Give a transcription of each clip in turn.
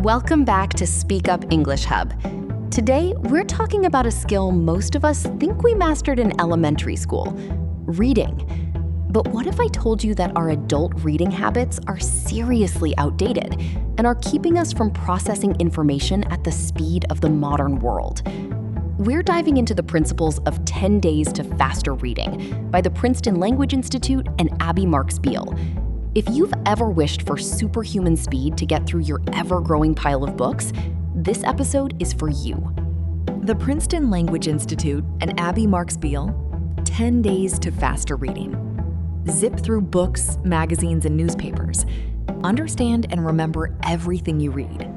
Welcome back to Speak Up English Hub. Today, we're talking about a skill most of us think we mastered in elementary school, reading. But what if I told you that our adult reading habits are seriously outdated and are keeping us from processing information at the speed of the modern world? We're diving into the principles of 10 Days to Faster Reading by the Princeton Language Institute and Abby Marks Beale. If you've ever wished for superhuman speed to get through your ever-growing pile of books, this episode is for you. The Princeton Language Institute and Abby Marks Beale, 10 Days to Faster Reading. Zip through books, magazines, and newspapers. Understand and remember everything you read.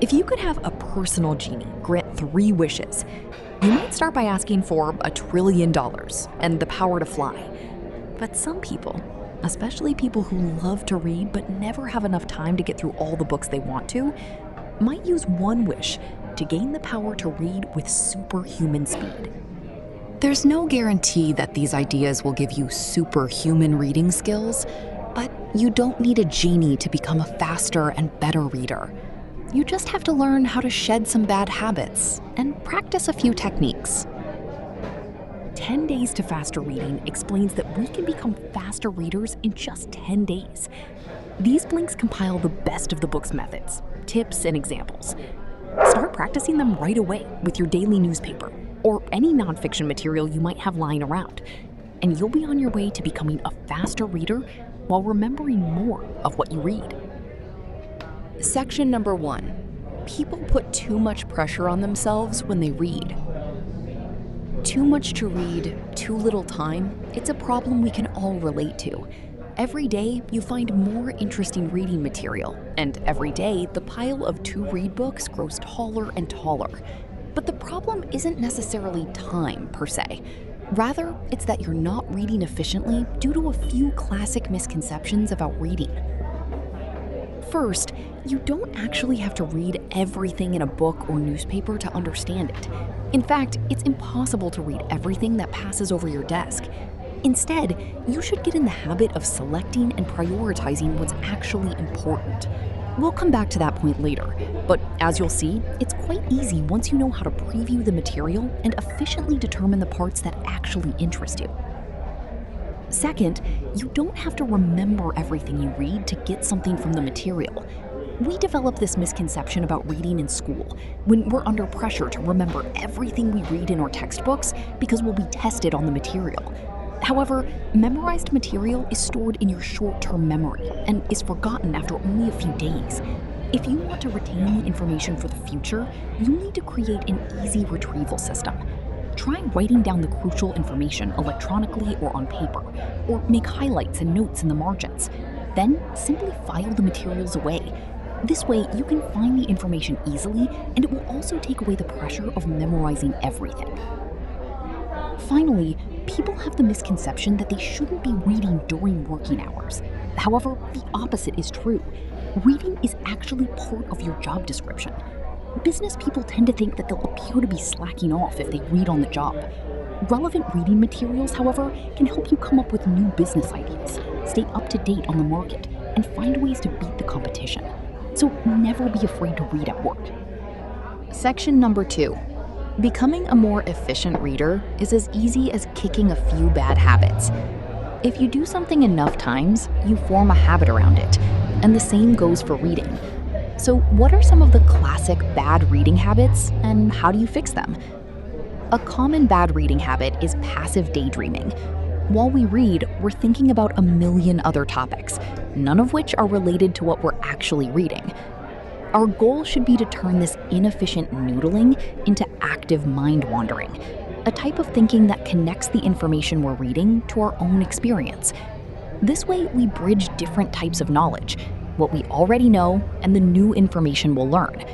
If you could have a personal genie grant 3 wishes, you might start by asking for $1 trillion and the power to fly. But some people, especially people who love to read but never have enough time to get through all the books they want to, might use one wish to gain the power to read with superhuman speed. There's no guarantee that these ideas will give you superhuman reading skills, but you don't need a genie to become a faster and better reader. You just have to learn how to shed some bad habits and practice a few techniques. 10 Days to Faster Reading explains that we can become faster readers in just 10 days. These blinks compile the best of the book's methods, tips, and examples. Start practicing them right away with your daily newspaper or any nonfiction material you might have lying around, and you'll be on your way to becoming a faster reader while remembering more of what you read. Section number 1. People put too much pressure on themselves when they read. Too much to read, too little time, it's a problem we can all relate to. Every day, you find more interesting reading material, and every day, the pile of to-read books grows taller and taller. But the problem isn't necessarily time, per se. Rather, it's that you're not reading efficiently due to a few classic misconceptions about reading. First, you don't actually have to read everything in a book or newspaper to understand it. In fact, it's impossible to read everything that passes over your desk. Instead, you should get in the habit of selecting and prioritizing what's actually important. We'll come back to that point later, but as you'll see, it's quite easy once you know how to preview the material and efficiently determine the parts that actually interest you. Second, you don't have to remember everything you read to get something from the material. We develop this misconception about reading in school when we're under pressure to remember everything we read in our textbooks because we'll be tested on the material. However, memorized material is stored in your short-term memory and is forgotten after only a few days. If you want to retain the information for the future, you need to create an easy retrieval system. Try writing down the crucial information electronically or on paper, or make highlights and notes in the margins. Then simply file the materials away. This way, you can find the information easily, and it will also take away the pressure of memorizing everything. Finally, people have the misconception that they shouldn't be reading during working hours. However, the opposite is true. Reading is actually part of your job description. Business people tend to think that they'll appear to be slacking off if they read on the job. Relevant reading materials, however, can help you come up with new business ideas, stay up to date on the market, and find ways to beat the competition. So never be afraid to read at work. Section number 2. Becoming a more efficient reader is as easy as kicking a few bad habits. If you do something enough times, you form a habit around it, and the same goes for reading. So what are some of the classic bad reading habits, and how do you fix them? A common bad reading habit is passive daydreaming. While we read, we're thinking about a million other topics, none of which are related to what we're actually reading. Our goal should be to turn this inefficient noodling into active mind wandering, a type of thinking that connects the information we're reading to our own experience. This way, we bridge different types of knowledge, what we already know and the new information we'll learn.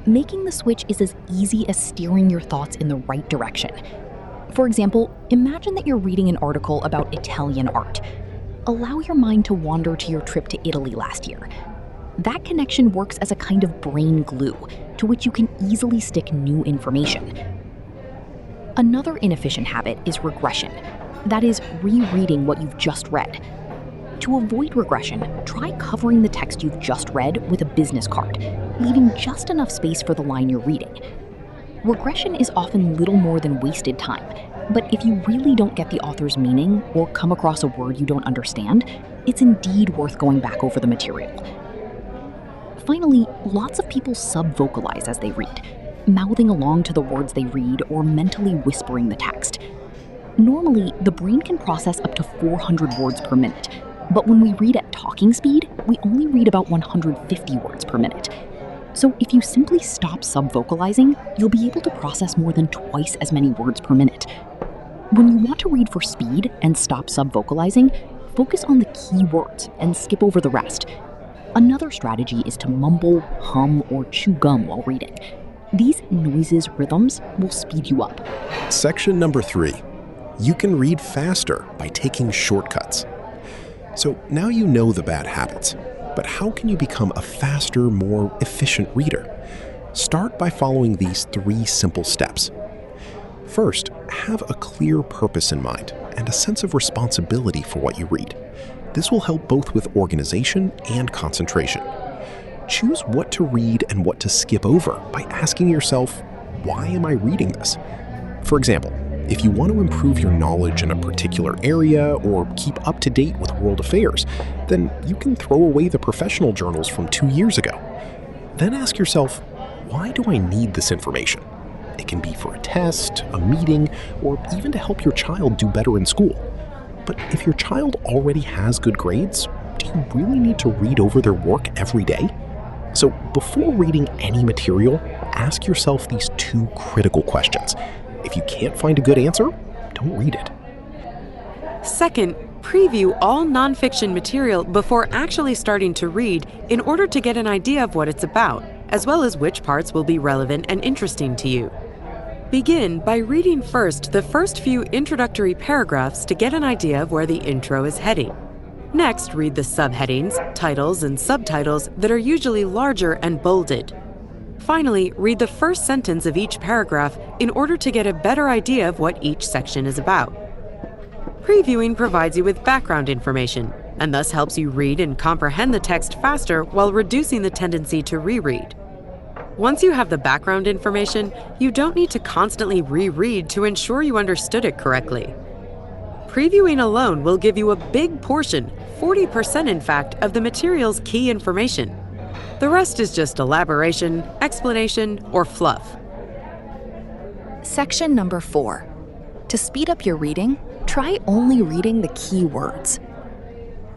Making the switch is as easy as steering your thoughts in the right direction. For example, imagine that you're reading an article about Italian art. Allow your mind to wander to your trip to Italy last year. That connection works as a kind of brain glue to which you can easily stick new information. Another inefficient habit is regression. That is, rereading what you've just read. To avoid regression, try covering the text you've just read with a business card, leaving just enough space for the line you're reading. Regression is often little more than wasted time, but if you really don't get the author's meaning or come across a word you don't understand, it's indeed worth going back over the material. Finally, lots of people subvocalize as they read, mouthing along to the words they read or mentally whispering the text. Normally, the brain can process up to 400 words per minute, but when we read at talking speed, we only read about 150 words per minute. So if you simply stop subvocalizing, you'll be able to process more than twice as many words per minute. When you want to read for speed and stop subvocalizing, focus on the key words and skip over the rest. Another strategy is to mumble, hum, or chew gum while reading. These noises, rhythms, will speed you up. Section number 3. You can read faster by taking shortcuts. So now you know the bad habits, but how can you become a faster, more efficient reader? Start by following these 3 simple steps. First, have a clear purpose in mind and a sense of responsibility for what you read. This will help both with organization and concentration. Choose what to read and what to skip over by asking yourself, why am I reading this? For example, if you want to improve your knowledge in a particular area or keep up to date with world affairs, then you can throw away the professional journals from 2 years ago. Then ask yourself, why do I need this information? It can be for a test, a meeting, or even to help your child do better in school. But if your child already has good grades, do you really need to read over their work every day? So before reading any material, ask yourself these 2 critical questions. If you can't find a good answer, don't read it. Second, preview all nonfiction material before actually starting to read in order to get an idea of what it's about, as well as which parts will be relevant and interesting to you. Begin by reading first the first few introductory paragraphs to get an idea of where the intro is heading. Next, read the subheadings, titles, and subtitles that are usually larger and bolded. Finally, read the first sentence of each paragraph in order to get a better idea of what each section is about. Previewing provides you with background information, and thus helps you read and comprehend the text faster while reducing the tendency to reread. Once you have the background information, you don't need to constantly reread to ensure you understood it correctly. Previewing alone will give you a big portion, 40% in fact, of the material's key information. The rest is just elaboration, explanation, or fluff. Section number 4. To speed up your reading, try only reading the key words.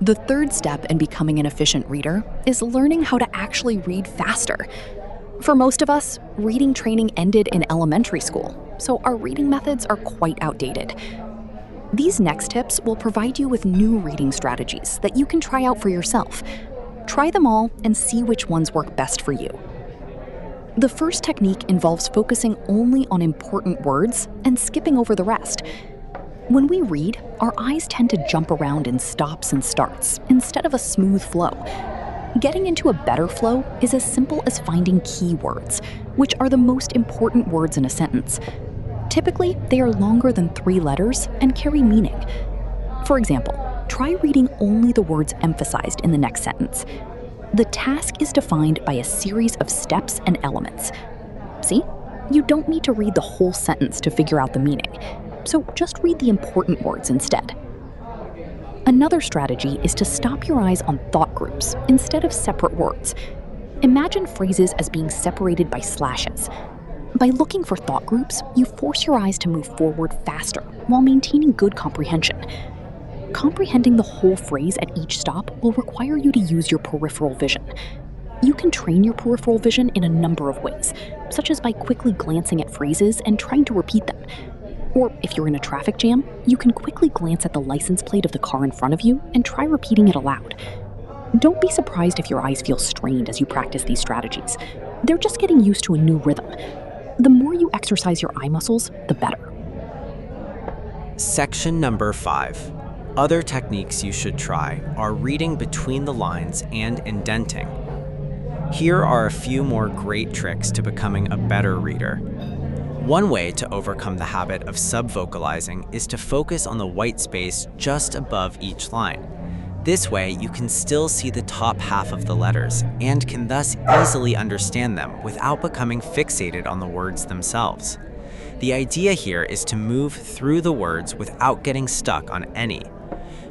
The third step in becoming an efficient reader is learning how to actually read faster. For most of us, reading training ended in elementary school, so our reading methods are quite outdated. These next tips will provide you with new reading strategies that you can try out for yourself. Try them all and see which ones work best for you. The first technique involves focusing only on important words and skipping over the rest. When we read, our eyes tend to jump around in stops and starts instead of a smooth flow. Getting into a better flow is as simple as finding key words, which are the most important words in a sentence. Typically, they are longer than 3 letters and carry meaning. For example, try reading only the words emphasized in the next sentence. The task is defined by a series of steps and elements. See? You don't need to read the whole sentence to figure out the meaning, so just read the important words instead. Another strategy is to stop your eyes on thought groups instead of separate words. Imagine phrases as being separated by slashes. By looking for thought groups, you force your eyes to move forward faster while maintaining good comprehension. Comprehending the whole phrase at each stop will require you to use your peripheral vision. You can train your peripheral vision in a number of ways, such as by quickly glancing at phrases and trying to repeat them. Or if you're in a traffic jam, you can quickly glance at the license plate of the car in front of you and try repeating it aloud. Don't be surprised if your eyes feel strained as you practice these strategies. They're just getting used to a new rhythm. The more you exercise your eye muscles, the better. Section number 5. Other techniques you should try are reading between the lines and indenting. Here are a few more great tricks to becoming a better reader. One way to overcome the habit of subvocalizing is to focus on the white space just above each line. This way, you can still see the top half of the letters and can thus easily understand them without becoming fixated on the words themselves. The idea here is to move through the words without getting stuck on any.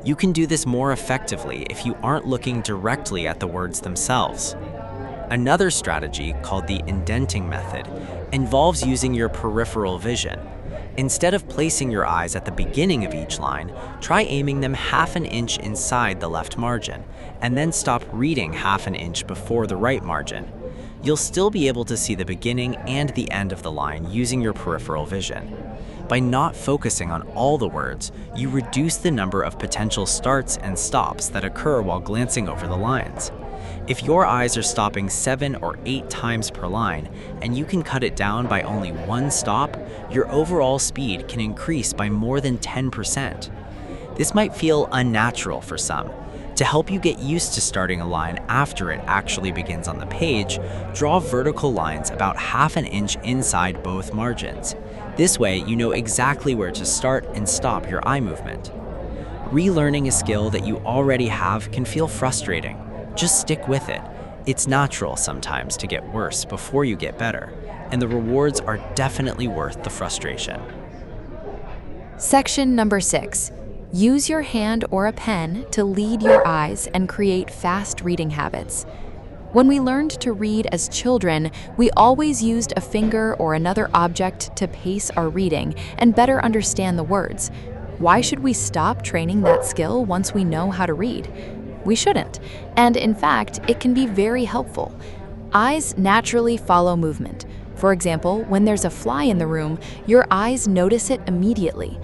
You can do this more effectively if you aren't looking directly at the words themselves. Another strategy, called the Indenting Method, involves using your peripheral vision. Instead of placing your eyes at the beginning of each line, try aiming them half an inch inside the left margin, and then stop reading half an inch before the right margin. You'll still be able to see the beginning and the end of the line using your peripheral vision. By not focusing on all the words, you reduce the number of potential starts and stops that occur while glancing over the lines. If your eyes are stopping 7 or 8 times per line, and you can cut it down by only 1 stop, your overall speed can increase by more than 10%. This might feel unnatural for some. To help you get used to starting a line after it actually begins on the page, draw vertical lines about half an inch inside both margins. This way, you know exactly where to start and stop your eye movement. Relearning a skill that you already have can feel frustrating. Just stick with it. It's natural sometimes to get worse before you get better, and the rewards are definitely worth the frustration. Section number 6. Use your hand or a pen to lead your eyes and create fast reading habits. When we learned to read as children, we always used a finger or another object to pace our reading and better understand the words. Why should we stop training that skill once we know how to read? We shouldn't, and in fact, it can be very helpful. Eyes naturally follow movement. For example, when there's a fly in the room, your eyes notice it immediately.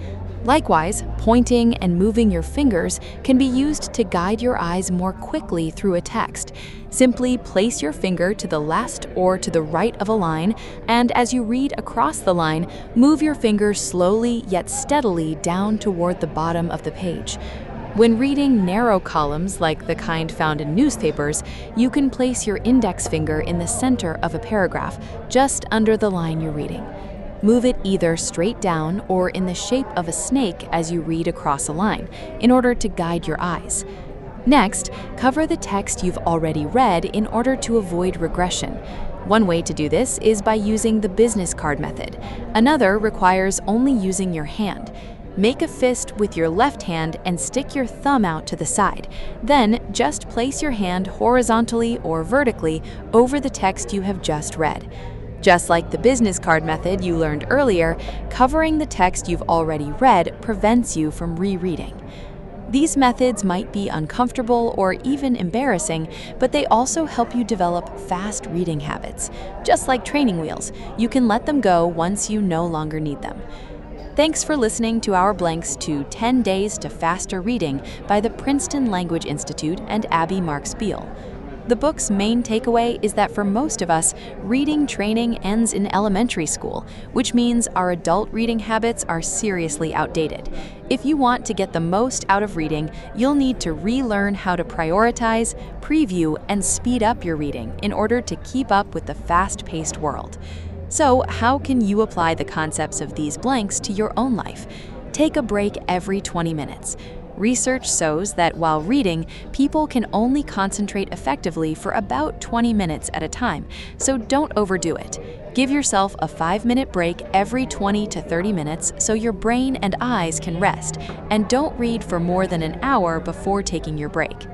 Likewise, pointing and moving your fingers can be used to guide your eyes more quickly through a text. Simply place your finger to the left or to the right of a line, and as you read across the line, move your finger slowly yet steadily down toward the bottom of the page. When reading narrow columns like the kind found in newspapers, you can place your index finger in the center of a paragraph, just under the line you're reading. Move it either straight down or in the shape of a snake as you read across a line, in order to guide your eyes. Next, cover the text you've already read in order to avoid regression. One way to do this is by using the business card method. Another requires only using your hand. Make a fist with your left hand and stick your thumb out to the side. Then, just place your hand horizontally or vertically over the text you have just read. Just like the business card method you learned earlier, covering the text you've already read prevents you from rereading. These methods might be uncomfortable or even embarrassing, but they also help you develop fast reading habits. Just like training wheels, you can let them go once you no longer need them. Thanks for listening to our blanks to 10 Days to Faster Reading by the Princeton Language Institute and Abby Marks Beal. The book's main takeaway is that for most of us, reading training ends in elementary school, which means our adult reading habits are seriously outdated. If you want to get the most out of reading, you'll need to relearn how to prioritize, preview, and speed up your reading in order to keep up with the fast-paced world. So, how can you apply the concepts of these blanks to your own life? Take a break every 20 minutes. Research shows that while reading, people can only concentrate effectively for about 20 minutes at a time, so don't overdo it. Give yourself a 5-minute break every 20 to 30 minutes so your brain and eyes can rest, and don't read for more than an hour before taking your break.